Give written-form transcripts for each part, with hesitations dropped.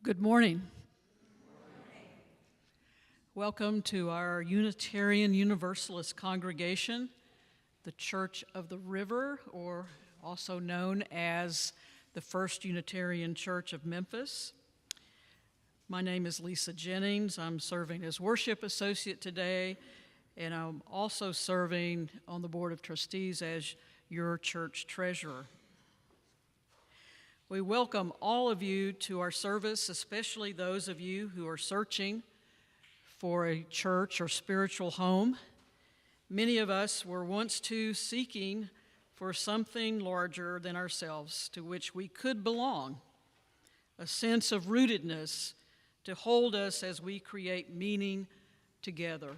Good morning. Welcome to our Unitarian Universalist congregation, the Church of the River, or also known as the First Unitarian Church of Memphis. My name is Lisa Jennings. I'm serving as worship associate today, and I'm also serving on the Board of Trustees as your church treasurer. We welcome all of you to our service, especially those of you who are searching for a church or spiritual home. Many of us were once too seeking for something larger than ourselves to which we could belong, a sense of rootedness to hold us as we create meaning together.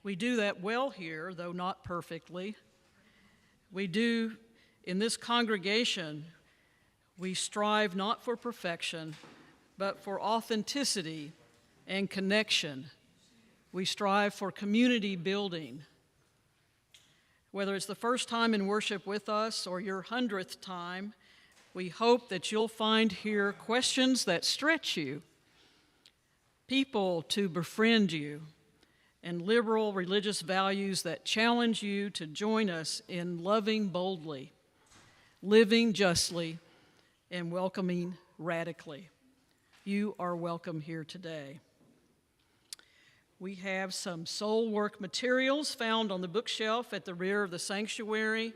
We do that well here, though not perfectly. In this congregation, we strive not for perfection, but for authenticity and connection. We strive for community building. Whether it's the first time in worship with us or your 100th time, we hope that you'll find here questions that stretch you, people to befriend you, and liberal religious values that challenge you to join us in loving boldly, living justly, and welcoming radically. You are welcome here today. We have some soul work materials found on the bookshelf at the rear of the sanctuary.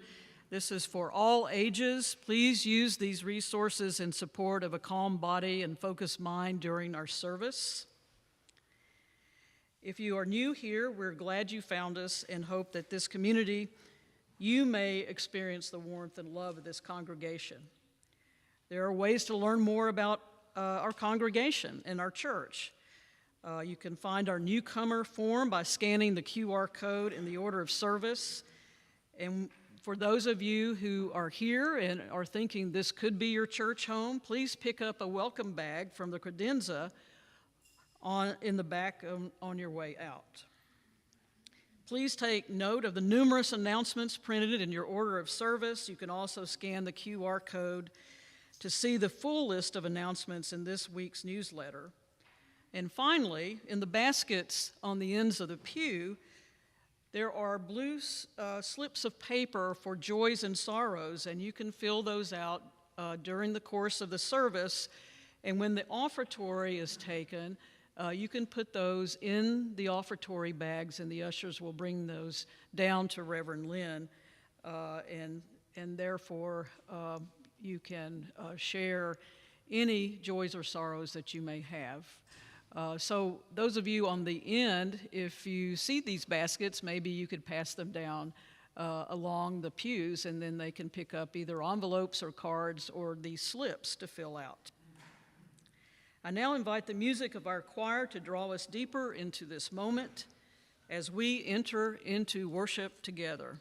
This is for all ages. Please use these resources in support of a calm body and focused mind during our service. If you are new here, we're glad you found us and hope that this community you may experience the warmth and love of this congregation. There are ways to learn more about our congregation and our church. You can find our newcomer form by scanning the QR code in the order of service. And for those of you who are here and are thinking this could be your church home, please pick up a welcome bag from the credenza in the back on your way out. Please take note of the numerous announcements printed in your order of service. You can also scan the QR code to see the full list of announcements in this week's newsletter. And finally, in the baskets on the ends of the pew, there are blue slips of paper for joys and sorrows, and you can fill those out during the course of the service. And when the offertory is taken, you can put those in the offertory bags, and the ushers will bring those down to Reverend Lynn, and therefore you can share any joys or sorrows that you may have. So those of you on the end, if you see these baskets, maybe you could pass them down along the pews, and then they can pick up either envelopes or cards or these slips to fill out. I now invite the music of our choir to draw us deeper into this moment as we enter into worship together.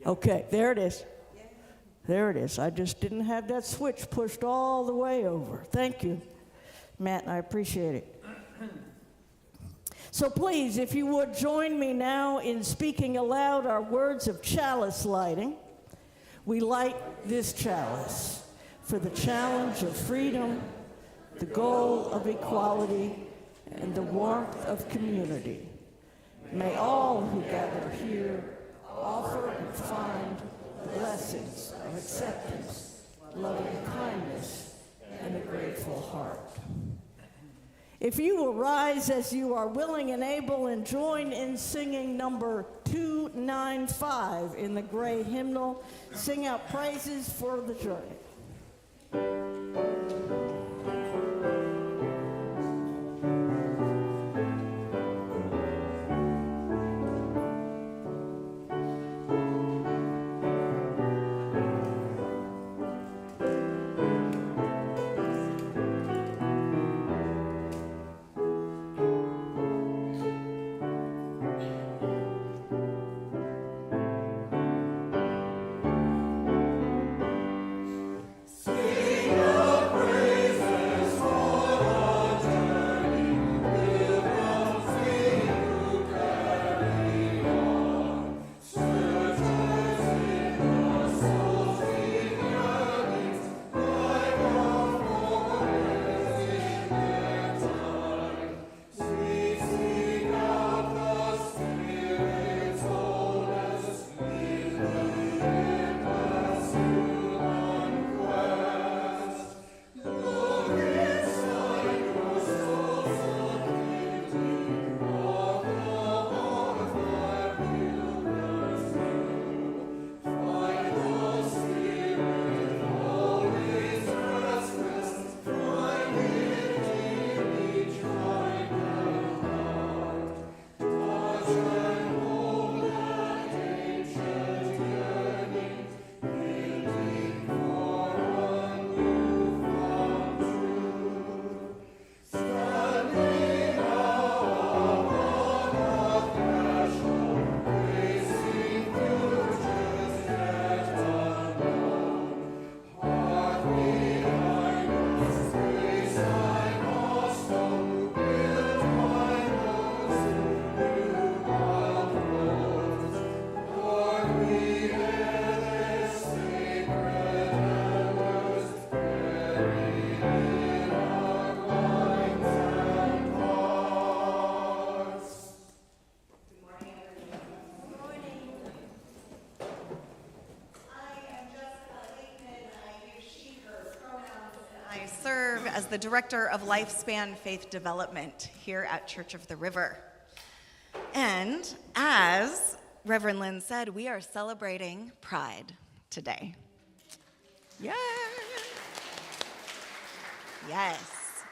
Okay, there it is. There it is. I just didn't have that switch pushed all the way over. Thank you, Matt, I appreciate it. So please, if you would join me now in speaking aloud our words of chalice lighting. We light this chalice for the challenge of freedom, the goal of equality, and the warmth of community. May all who gather here offer and find blessings of acceptance, loving kindness, and a grateful heart. If you will rise as you are willing and able and join in singing number 295 in the gray hymnal, sing out praises for the journey. As the Director of Lifespan Faith Development here at Church of the River. And as Reverend Lynn said, we are celebrating Pride today. Yay! Yes.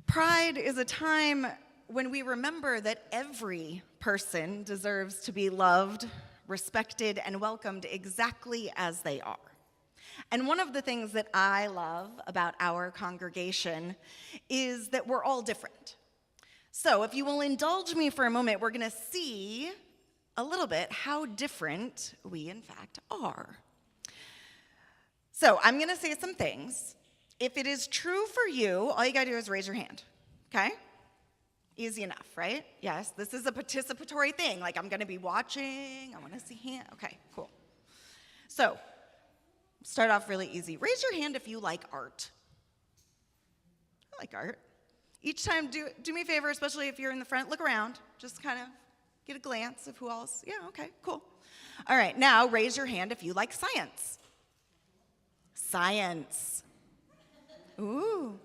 Pride is a time when we remember that every person deserves to be loved, respected, and welcomed exactly as they are. And one of the things that I love about our congregation is that we're all different. So if you will indulge me for a moment, we're going to see a little bit how different we in fact are. So I'm going to say some things. If it is true for you, all you got to do is raise your hand, okay? Easy enough, right? Yes, this is a participatory thing. Like I'm going to be watching. I want to see hand. Okay, cool. So start off really easy. Raise your hand if you like art. I like art. Each time, do me a favor, especially if you're in the front, look around. Just kind of get a glance of who else. Yeah, okay, cool. All right, now raise your hand if you like science. Science. Ooh.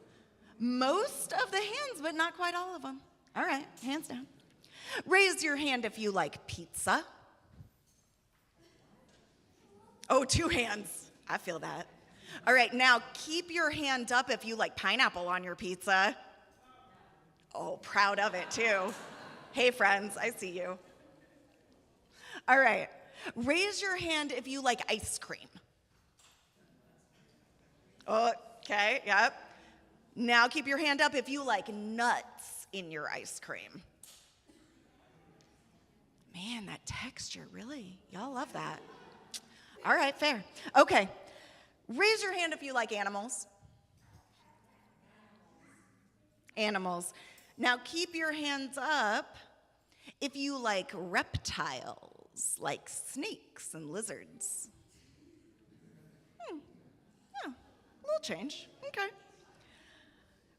Most of the hands, but not quite all of them. All right, hands down. Raise your hand if you like pizza. Oh, 2 hands. I feel that. All right, now keep your hand up if you like pineapple on your pizza. Oh, proud of it too. Hey friends, I see you. All right, raise your hand if you like ice cream. Okay, yep. Now keep your hand up if you like nuts in your ice cream. Man, that texture, really? Y'all love that. All right, fair. Okay. Raise your hand if you like animals. Animals. Now keep your hands up if you like reptiles, like snakes and lizards. Yeah, a little change. Okay.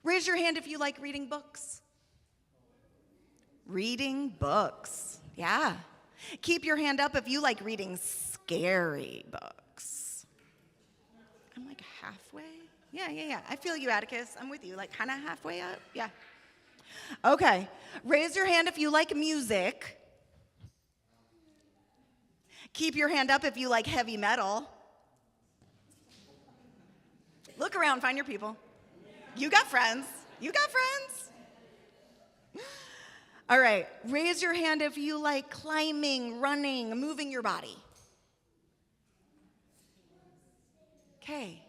Raise your hand if you like reading books. Reading books. Yeah. Keep your hand up if you like reading scary books. I'm like halfway. Yeah. I feel you, Atticus. I'm with you, like kind of halfway up. Yeah. Okay. Raise your hand if you like music. Keep your hand up if you like heavy metal. Look around, find your people. You got friends. You got friends. All right. Raise your hand if you like climbing, running, moving your body. Okay.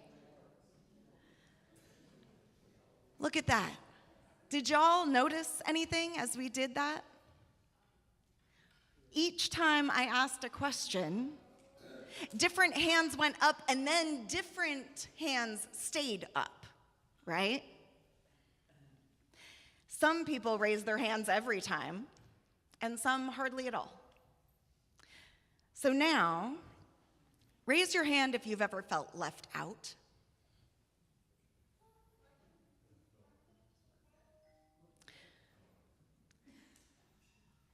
Look at that. Did y'all notice anything as we did that? Each time I asked a question, different hands went up and then different hands stayed up, right? Some people raise their hands every time, and some hardly at all. So now, raise your hand if you've ever felt left out.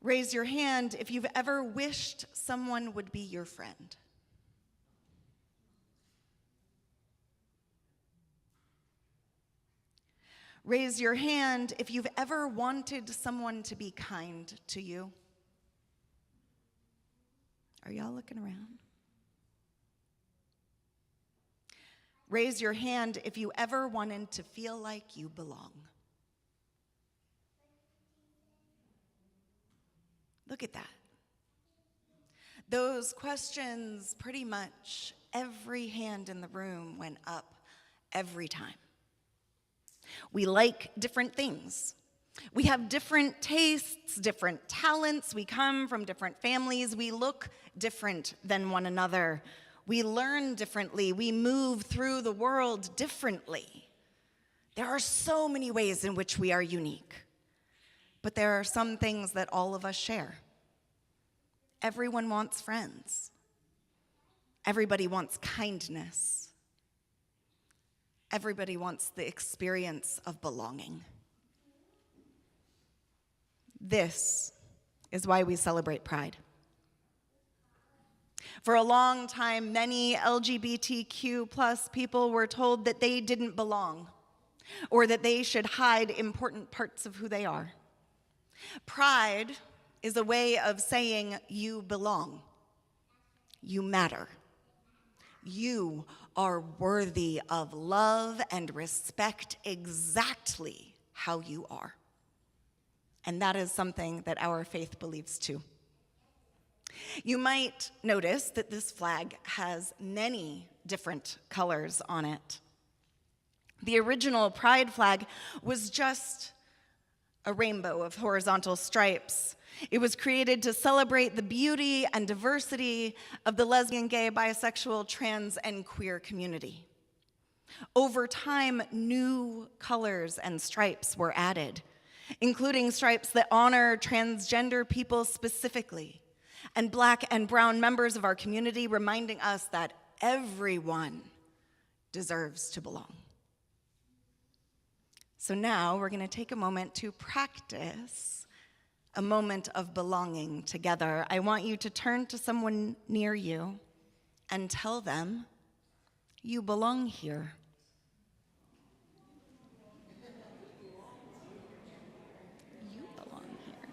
Raise your hand if you've ever wished someone would be your friend. Raise your hand if you've ever wanted someone to be kind to you. Are y'all looking around? Raise your hand if you ever wanted to feel like you belong. Look at that. Those questions, pretty much every hand in the room went up every time. We like different things. We have different tastes, different talents. We come from different families. We look different than one another. We learn differently. We move through the world differently. There are so many ways in which we are unique. But there are some things that all of us share. Everyone wants friends. Everybody wants kindness. Everybody wants the experience of belonging. This is why we celebrate Pride. For a long time, many LGBTQ plus people were told that they didn't belong or that they should hide important parts of who they are. Pride is a way of saying you belong. You matter. You are worthy of love and respect exactly how you are. And that is something that our faith believes too. You might notice that this flag has many different colors on it. The original Pride flag was just a rainbow of horizontal stripes. It was created to celebrate the beauty and diversity of the lesbian, gay, bisexual, trans, and queer community. Over time, new colors and stripes were added, including stripes that honor transgender people specifically, and Black and brown members of our community, reminding us that everyone deserves to belong. So now we're going to take a moment to practice a moment of belonging together. I want you to turn to someone near you and tell them, you belong here. You belong here.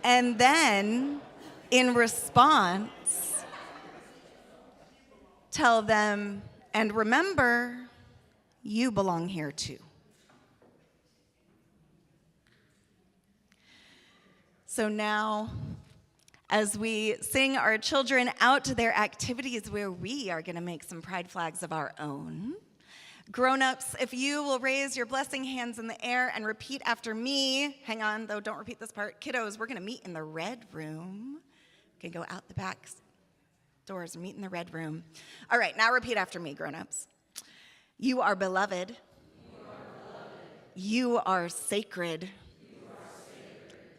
And then, in response, tell them, and remember, you belong here too. So now, as we sing our children out to their activities where we are going to make some pride flags of our own, Grown-ups, if you will raise your blessing hands in the air and repeat after me. Hang on, though, don't repeat this part. Kiddos, we're going to meet in the red room. We can go out the back doors and meet in the red room. All right, now repeat after me, grown-ups. You are beloved. You are sacred.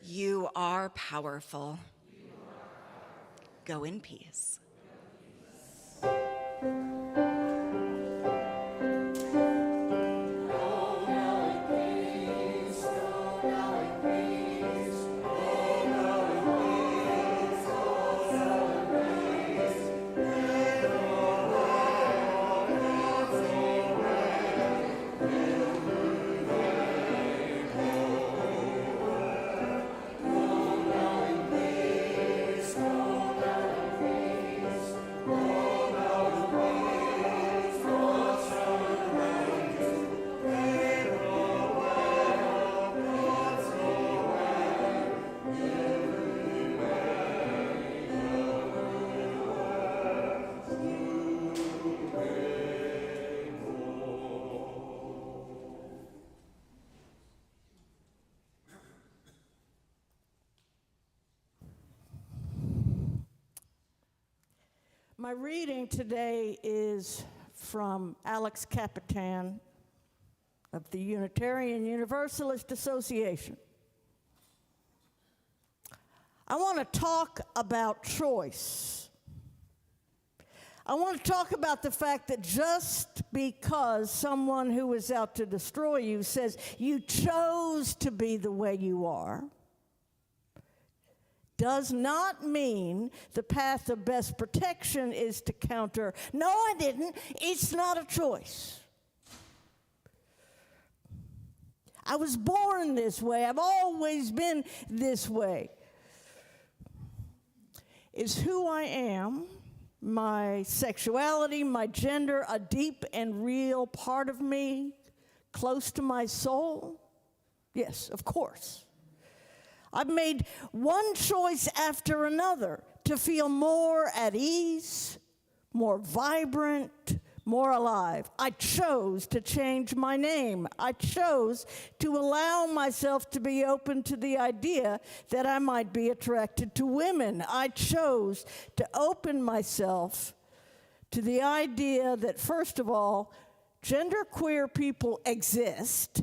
You are powerful. Go in peace. My reading today is from Alex Capitan of the Unitarian Universalist Association. I want to talk about choice. I want to talk about the fact that just because someone who is out to destroy you says you chose to be the way you are, does not mean the path of best protection is to counter, no, I didn't. It's not a choice. I was born this way. I've always been this way. Is who I am, my sexuality, my gender, a deep and real part of me, close to my soul? Yes, of course. I've made one choice after another to feel more at ease, more vibrant, more alive. I chose to change my name. I chose to allow myself to be open to the idea that I might be attracted to women. I chose to open myself to the idea that, first of all, genderqueer people exist,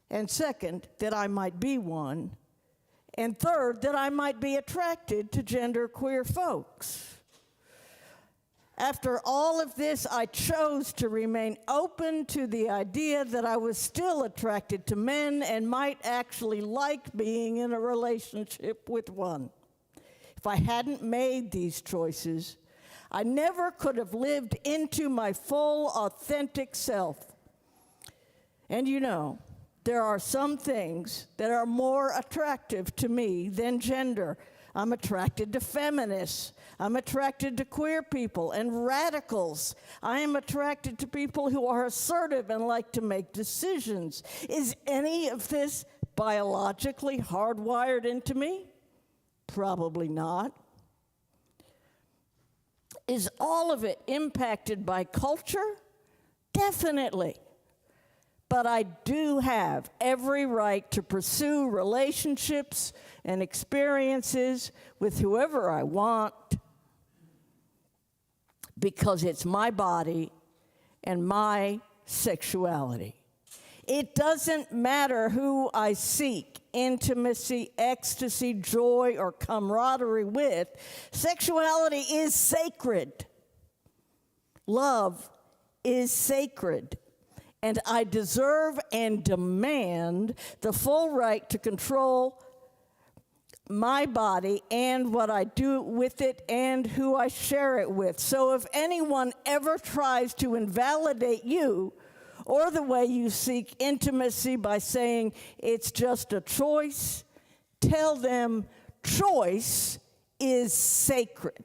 and second, that I might be one, and third, that I might be attracted to genderqueer folks. After all of this, I chose to remain open to the idea that I was still attracted to men and might actually like being in a relationship with one. If I hadn't made these choices, I never could have lived into my full, authentic self. And you know, there are some things that are more attractive to me than gender. I'm attracted to feminists. I'm attracted to queer people and radicals. I am attracted to people who are assertive and like to make decisions. Is any of this biologically hardwired into me? Probably not. Is all of it impacted by culture? Definitely. But I do have every right to pursue relationships and experiences with whoever I want because it's my body and my sexuality. It doesn't matter who I seek intimacy, ecstasy, joy, or camaraderie with. Sexuality is sacred. Love is sacred. And I deserve and demand the full right to control my body and what I do with it and who I share it with. So if anyone ever tries to invalidate you or the way you seek intimacy by saying it's just a choice, tell them choice is sacred.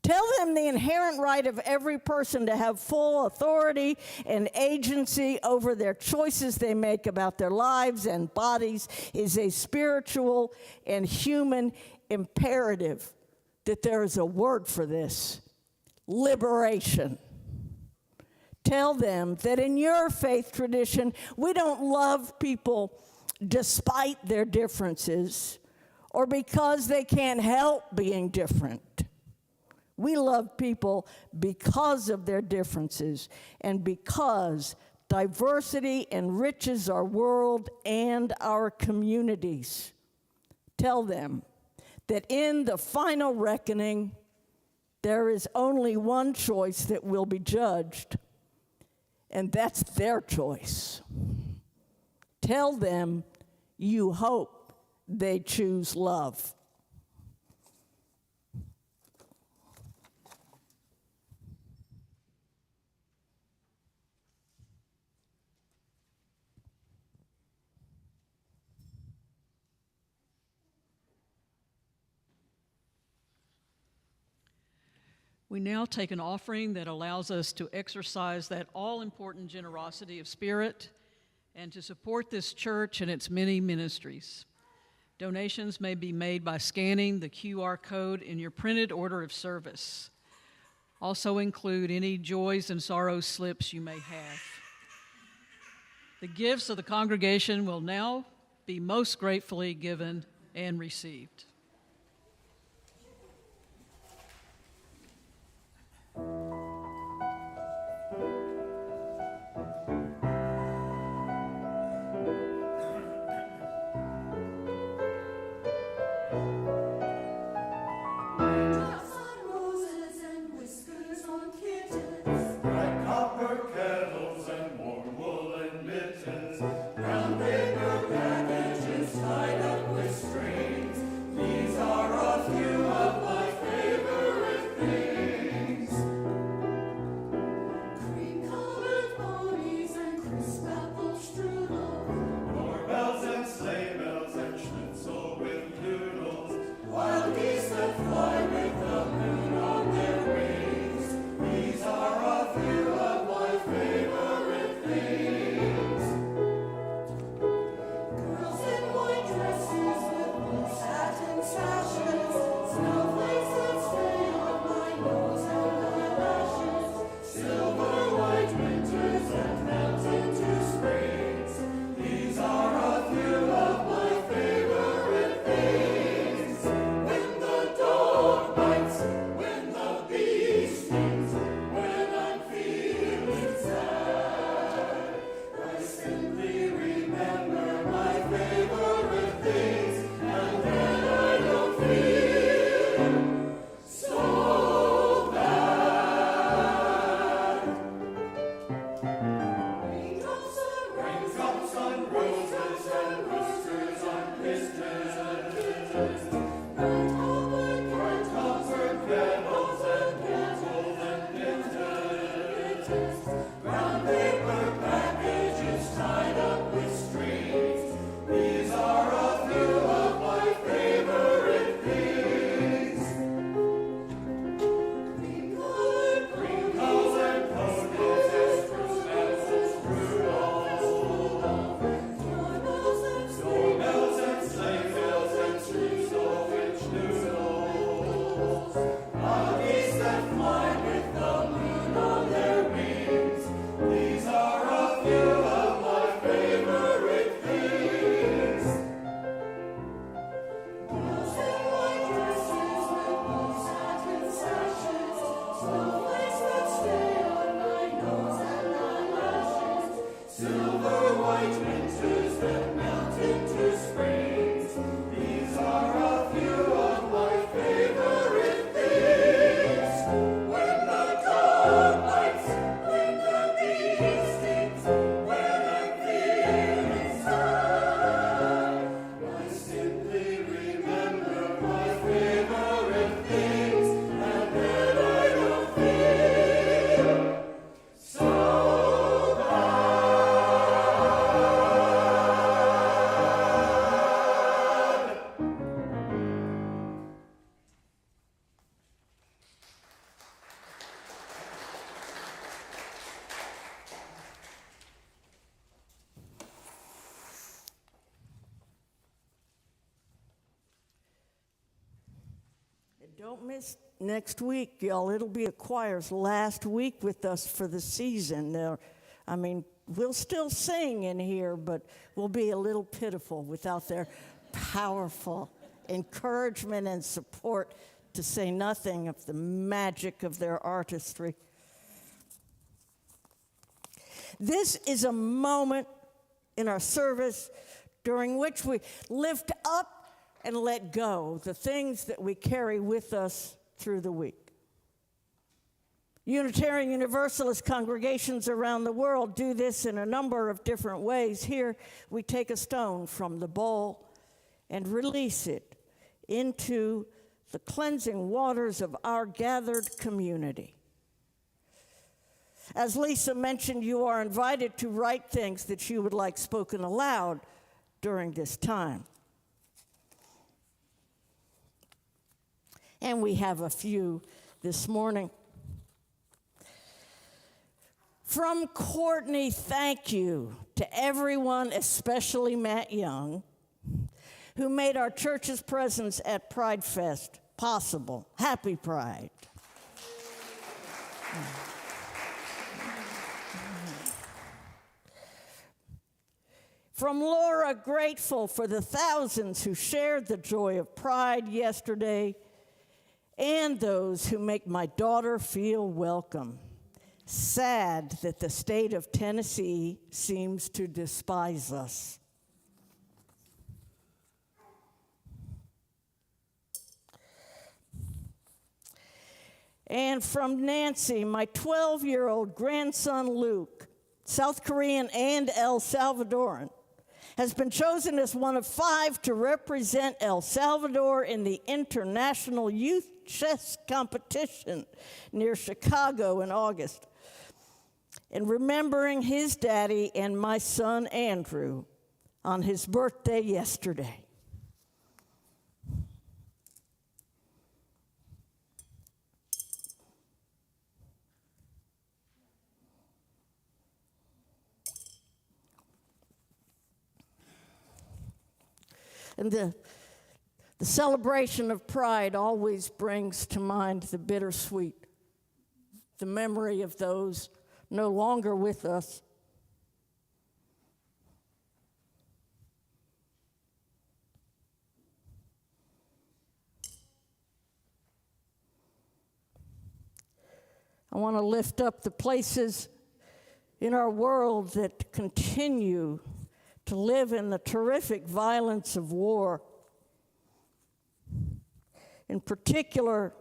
Tell them the inherent right of every person to have full authority and agency over their choices they make about their lives and bodies is a spiritual and human imperative. That there is a word for this: liberation. Tell them that in your faith tradition, we don't love people despite their differences or because they can't help being different. We love people because of their differences and because diversity enriches our world and our communities. Tell them that in the final reckoning, there is only one choice that will be judged, and that's their choice. Tell them you hope they choose love. We now take an offering that allows us to exercise that all-important generosity of spirit and to support this church and its many ministries. Donations may be made by scanning the QR code in your printed order of service. Also include any joys and sorrows slips you may have. The gifts of the congregation will now be most gratefully given and received. Don't miss next week, y'all. It'll be the choir's last week with us for the season. We'll still sing in here, but we'll be a little pitiful without their powerful encouragement and support, to say nothing of the magic of their artistry. This is a moment in our service during which we lift up and let go the things that we carry with us through the week. Unitarian Universalist congregations around the world do this in a number of different ways. Here, we take a stone from the bowl and release it into the cleansing waters of our gathered community. As Lisa mentioned, you are invited to write things that you would like spoken aloud during this time. And we have a few this morning. From Courtney, thank you to everyone, especially Matt Young, who made our church's presence at Pride Fest possible. Happy Pride. From Laura, grateful for the thousands who shared the joy of Pride yesterday, and those who make my daughter feel welcome. Sad that the state of Tennessee seems to despise us. And from Nancy, my 12-year-old grandson Luke, South Korean and El Salvadoran, has been chosen as one of 5 to represent El Salvador in the International Youth Chess Competition near Chicago in August. And remembering his daddy and my son Andrew on his birthday yesterday. And the celebration of Pride always brings to mind the bittersweet, the memory of those no longer with us. I want to lift up the places in our world that continue to live in the terrific violence of war. In particular,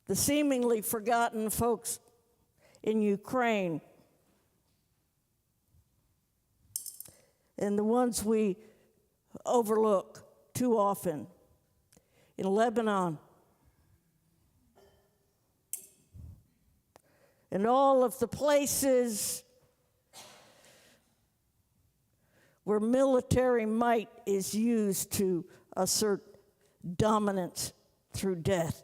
the seemingly forgotten folks in Ukraine, and the ones we overlook too often in Lebanon, and all of the places where military might is used to assert dominance through death.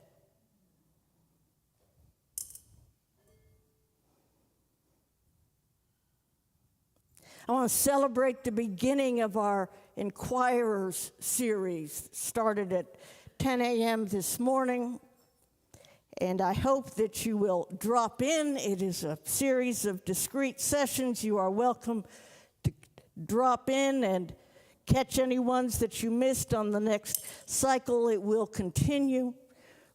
I want to celebrate the beginning of our Inquirers series, started at 10 a.m. this morning, and I hope that you will drop in. It is a series of discrete sessions. You are welcome to drop in and catch any ones that you missed on the next cycle. It will continue.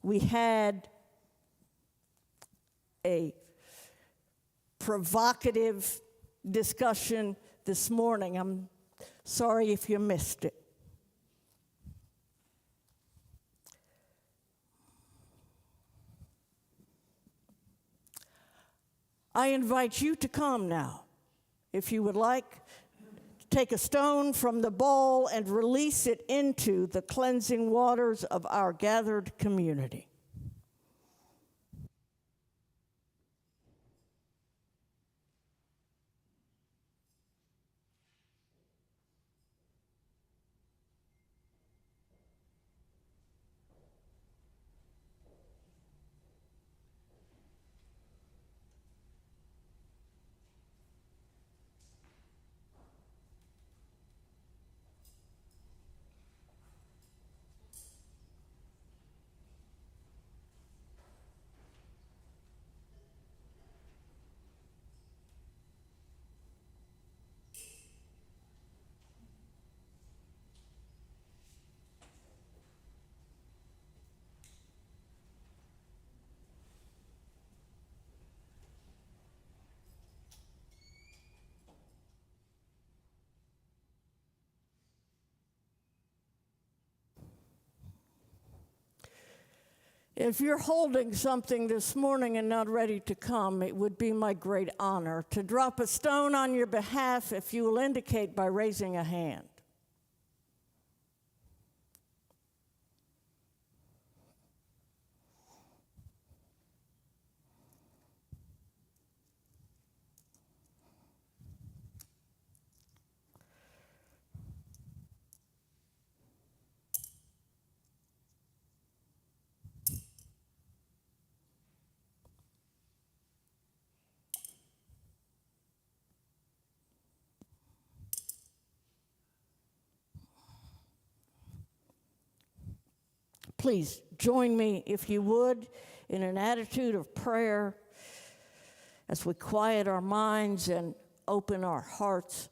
We had a provocative discussion this morning. I'm sorry if you missed it. I invite you to come now, if you would like. Take a stone from the bowl and release it into the cleansing waters of our gathered community. If you're holding something this morning and not ready to come, it would be my great honor to drop a stone on your behalf if you will indicate by raising a hand. Please join me, if you would, in an attitude of prayer as we quiet our minds and open our hearts.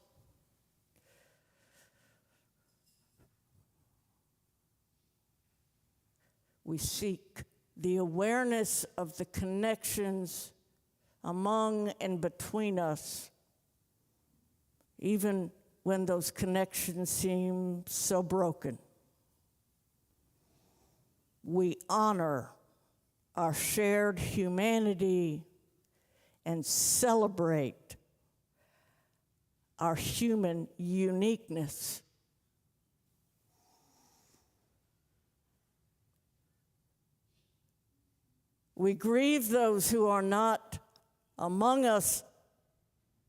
We seek the awareness of the connections among and between us, even when those connections seem so broken. We honor our shared humanity and celebrate our human uniqueness. We grieve those who are not among us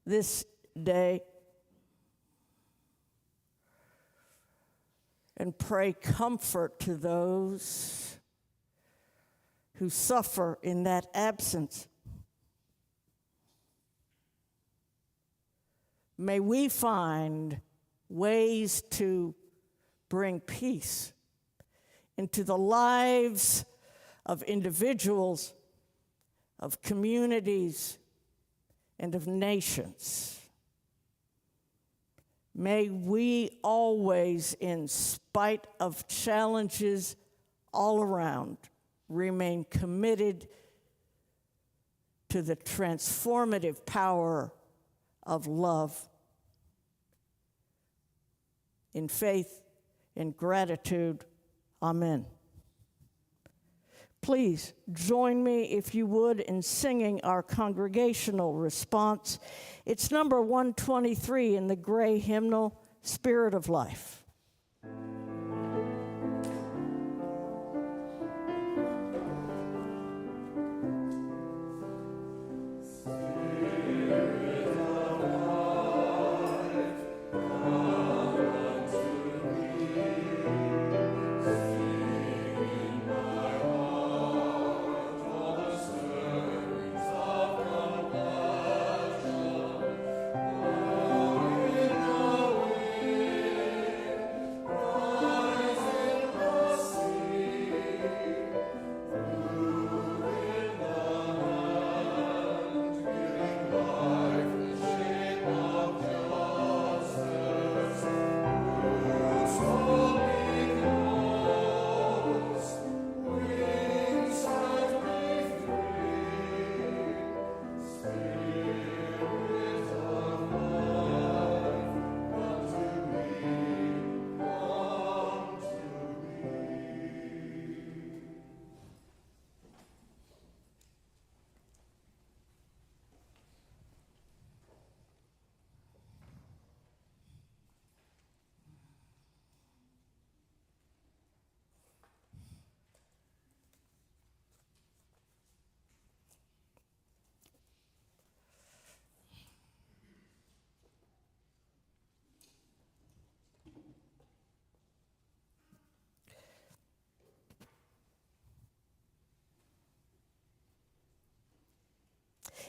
this day and pray comfort to those who suffer in that absence. May we find ways to bring peace into the lives of individuals, of communities, and of nations. May we always, in spite of challenges all around, remain committed to the transformative power of love. In faith and gratitude, amen. Please join me, if you would, in singing our congregational response. It's number 123 in the gray hymnal, Spirit of Life.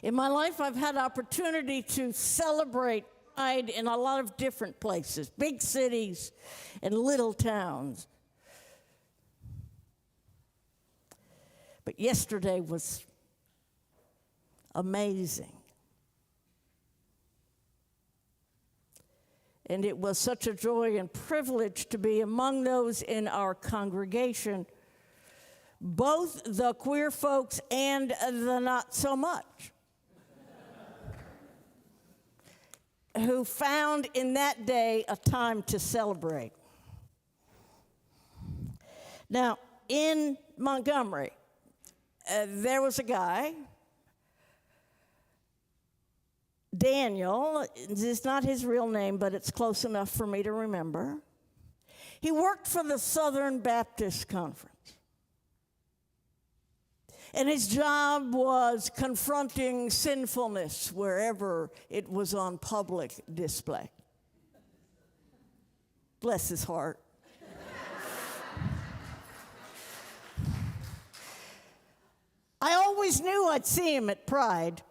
In my life, I've had opportunity to celebrate Pride in a lot of different places, big cities and little towns. But yesterday was amazing. And it was such a joy and privilege to be among those in our congregation, both the queer folks and the not so much, who found in that day a time to celebrate. Now, in Montgomery, there was a guy, Daniel. It's not his real name, but it's close enough for me to remember. He worked for the Southern Baptist Conference. And his job was confronting sinfulness wherever it was on public display. Bless his heart. I always knew I'd see him at Pride.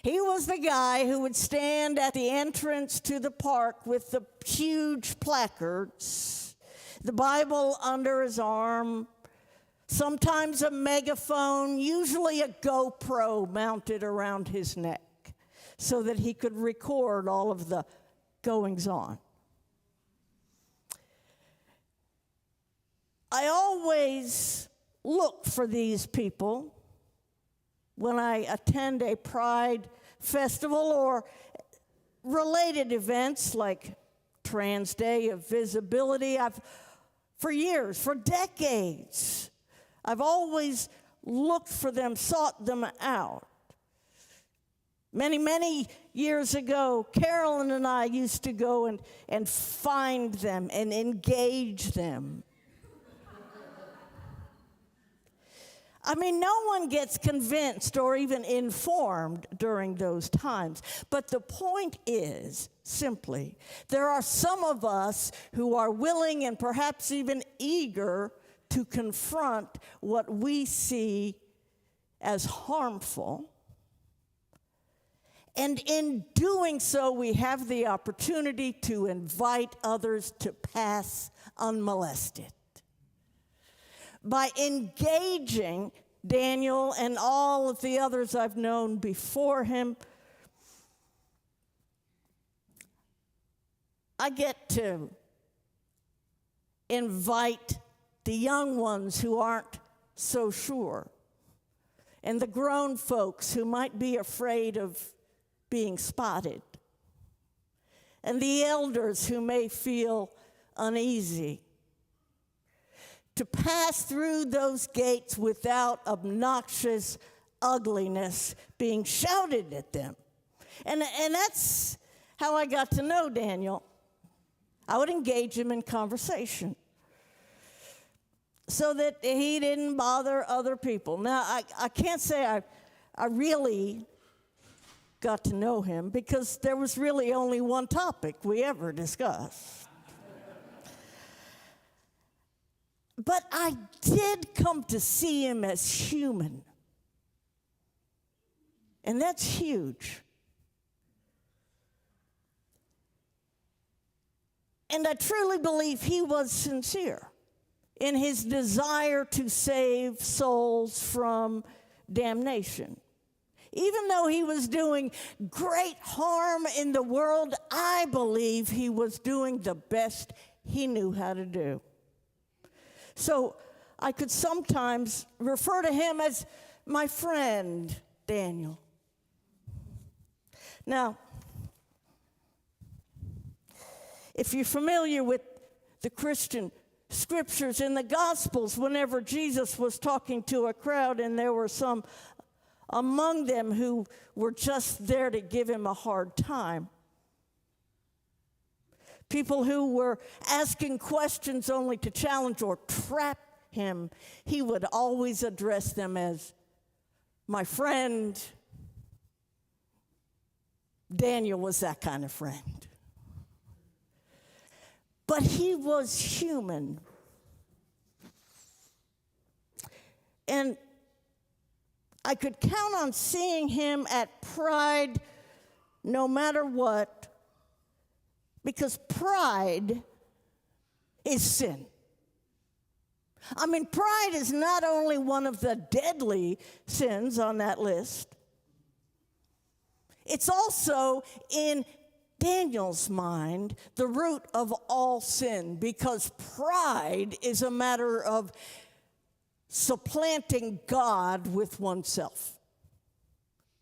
He was the guy who would stand at the entrance to the park with the huge placards, the Bible under his arm, sometimes a megaphone, usually a GoPro mounted around his neck so that he could record all of the goings-on. I always look for these people when I attend a Pride festival or related events like Trans Day of Visibility. For years, for decades, I've always looked for them, sought them out. Many, many years ago, Carolyn and I used to go and find them and engage them. I mean, no one gets convinced or even informed during those times. But the point is, simply, there are some of us who are willing and perhaps even eager to confront what we see as harmful. And in doing so, we have the opportunity to invite others to pass unmolested. By engaging Daniel and all of the others I've known before him, I get to invite the young ones who aren't so sure, and the grown folks who might be afraid of being spotted, and the elders who may feel uneasy, to pass through those gates without obnoxious ugliness being shouted at them. And that's how I got to know Daniel. I would engage him in conversation so that he didn't bother other people. Now, I can't say I really got to know him because there was really only one topic we ever discussed. But I did come to see him as human. And that's huge. And I truly believe he was sincere in his desire to save souls from damnation. Even though he was doing great harm in the world, I believe he was doing the best he knew how to do. So I could sometimes refer to him as my friend, Daniel. Now, if you're familiar with the Christian scriptures in the Gospels, whenever Jesus was talking to a crowd and there were some among them who were just there to give him a hard time, people who were asking questions only to challenge or trap him, he would always address them as my friend. Daniel was that kind of friend. But he was human. And I could count on seeing him at Pride no matter what, because pride is sin. I mean, pride is not only one of the deadly sins on that list, it's also, in Daniel's mind, the root of all sin, because pride is a matter of supplanting God with oneself.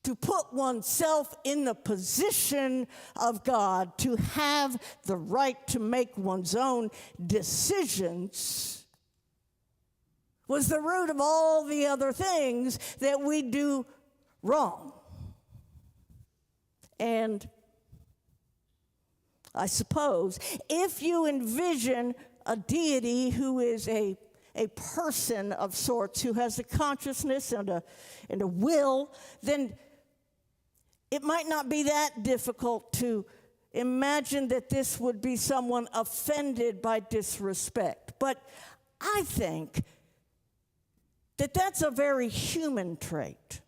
To put oneself in the position of God, to have the right to make one's own decisions was the root of all the other things that we do wrong. And I suppose if you envision a deity who is a person of sorts, who has a consciousness and a will, then it might not be that difficult to imagine that this would be someone offended by disrespect. But I think that that's a very human trait.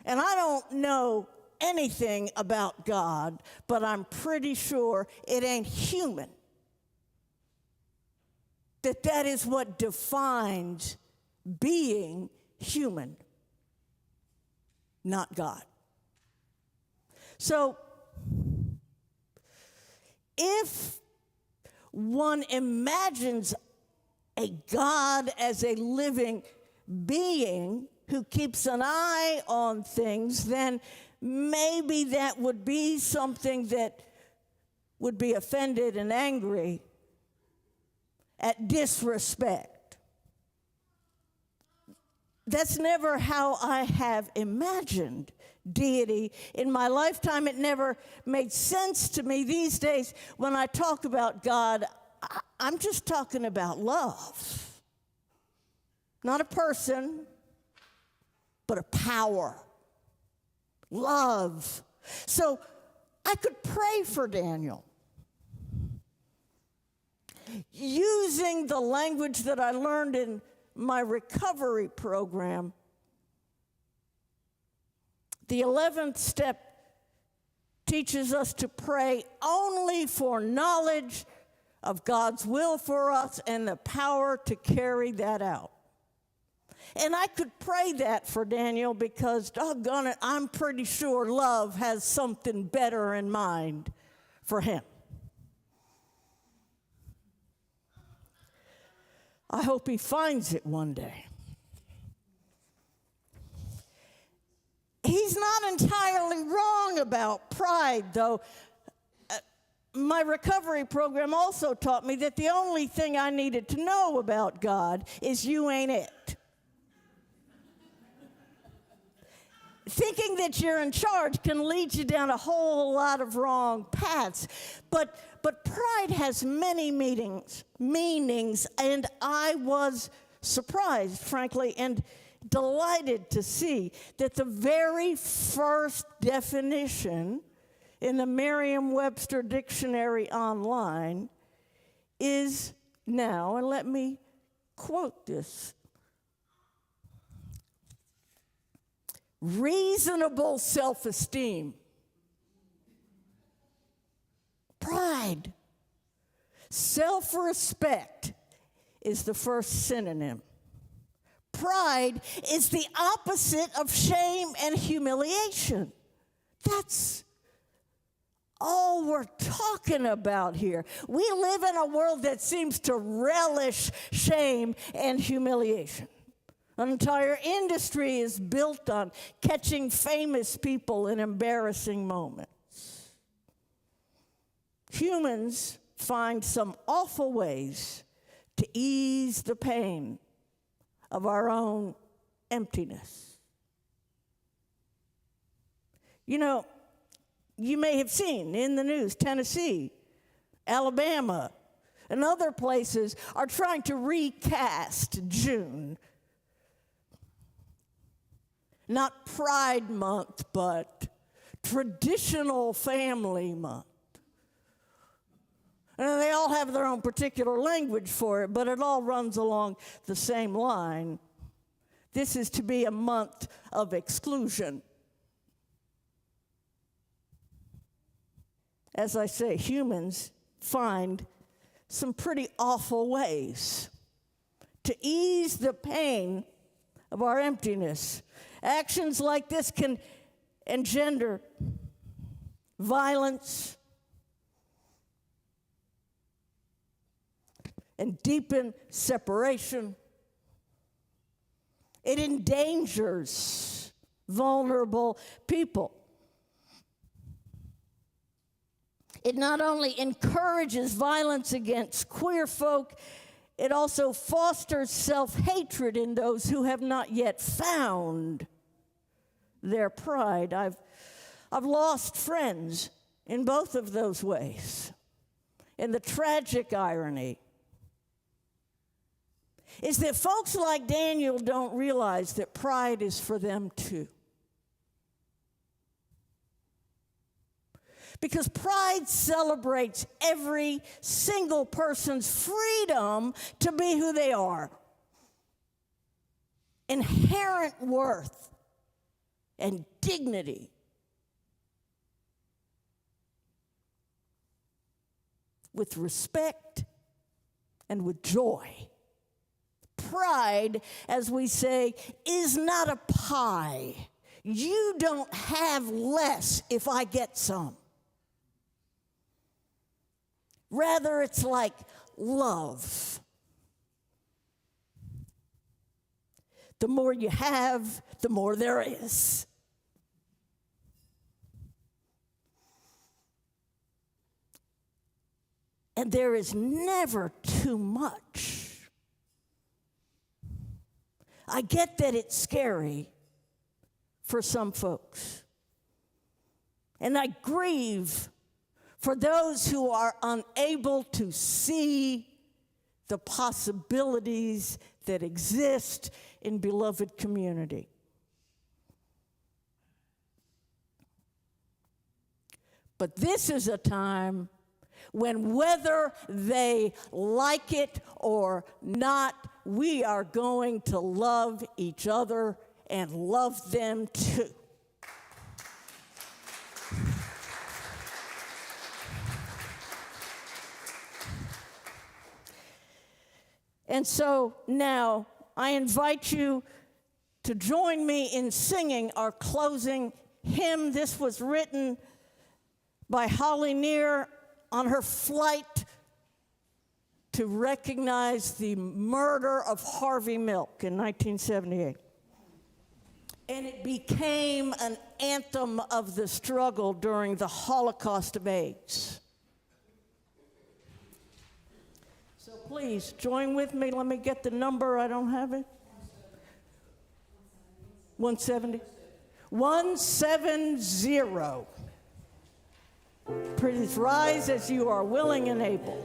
And I don't know anything about God, but I'm pretty sure it ain't human. That is what defines being human, not God. So, if one imagines a God as a living being who keeps an eye on things, then maybe that would be something that would be offended and angry at disrespect. That's never how I have imagined deity in my lifetime. It never made sense to me. These days, when I talk about God, I'm just talking about love. Not a person, but a power. Love. So I could pray for Daniel using the language that I learned in my recovery program. The 11th step teaches us to pray only for knowledge of God's will for us and the power to carry that out. And I could pray that for Daniel because, doggone it, I'm pretty sure love has something better in mind for him. I hope he finds it one day. He's not entirely wrong about pride, though. My recovery program also taught me that the only thing I needed to know about God is you ain't it. Thinking that you're in charge can lead you down a whole lot of wrong paths. But pride has many meanings, and I was surprised, frankly, and delighted to see that the very first definition in the Merriam-Webster dictionary online is now, and let me quote this, reasonable self-esteem. Pride. Self-respect is the first synonym. Pride is the opposite of shame and humiliation. That's all we're talking about here. We live in a world that seems to relish shame and humiliation. An entire industry is built on catching famous people in embarrassing moments. Humans find some awful ways to ease the pain of our own emptiness. You know, you may have seen in the news, Tennessee, Alabama, and other places are trying to recast June. Not Pride Month, but Traditional Family Month. And they all have their own particular language for it, but it all runs along the same line. This is to be a month of exclusion. As I say, humans find some pretty awful ways to ease the pain of our emptiness. Actions like this can engender violence and deepen separation. It endangers vulnerable people. It not only encourages violence against queer folk, It also fosters self-hatred in those who have not yet found their pride. I've lost friends in both of those ways. And the tragic irony is that folks like Daniel don't realize that pride is for them too. Because pride celebrates every single person's freedom to be who they are, inherent worth and dignity. With respect and with joy. Pride, as we say, is not a pie. You don't have less if I get some. Rather, it's like love. The more you have, the more there is. And there is never too much. I get that it's scary for some folks. And I grieve for those who are unable to see the possibilities that exist in beloved community. But this is a time when, whether they like it or not, we are going to love each other and love them too. And so now I invite you to join me in singing our closing hymn. This was written by Holly Near on her flight to recognize the murder of Harvey Milk in 1978. And it became an anthem of the struggle during the Holocaust of AIDS. So please, join with me. Let me get the number. I don't have it. 170? 170. Please rise as you are willing and able.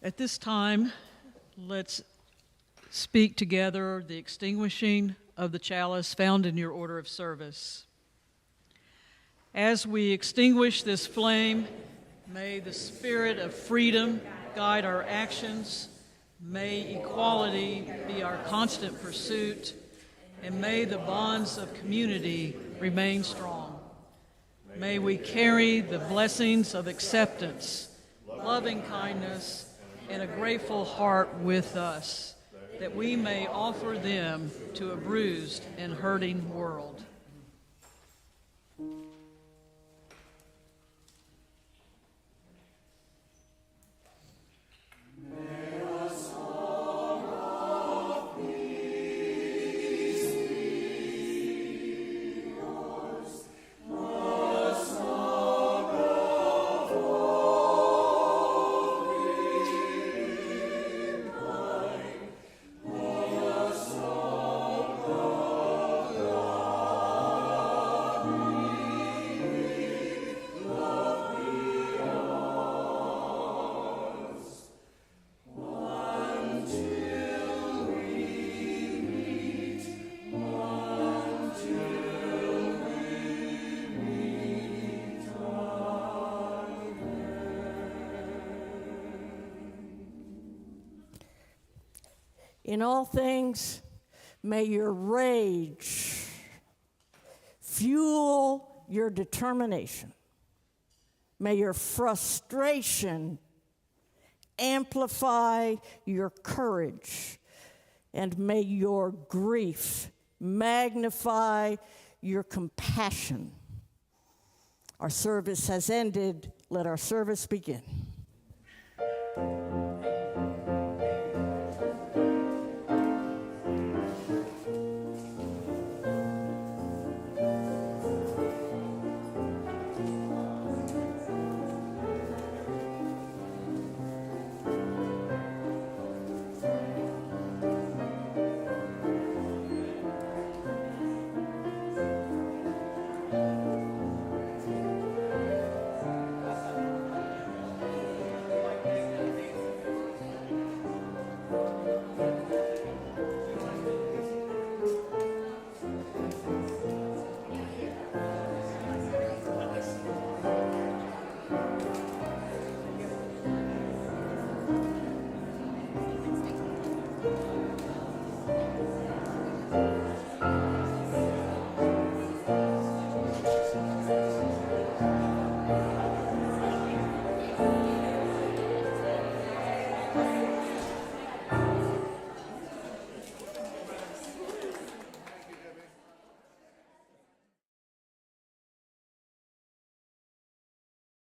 At this time, let's speak together the extinguishing of the chalice found in your order of service. As we extinguish this flame, may the spirit of freedom guide our actions, may equality be our constant pursuit, and may the bonds of community remain strong. May we carry the blessings of acceptance, loving kindness, and a grateful heart with us, that we may offer them to a bruised and hurting world. In all things, may your rage fuel your determination. May your frustration amplify your courage. And may your grief magnify your compassion. Our service has ended. Let our service begin.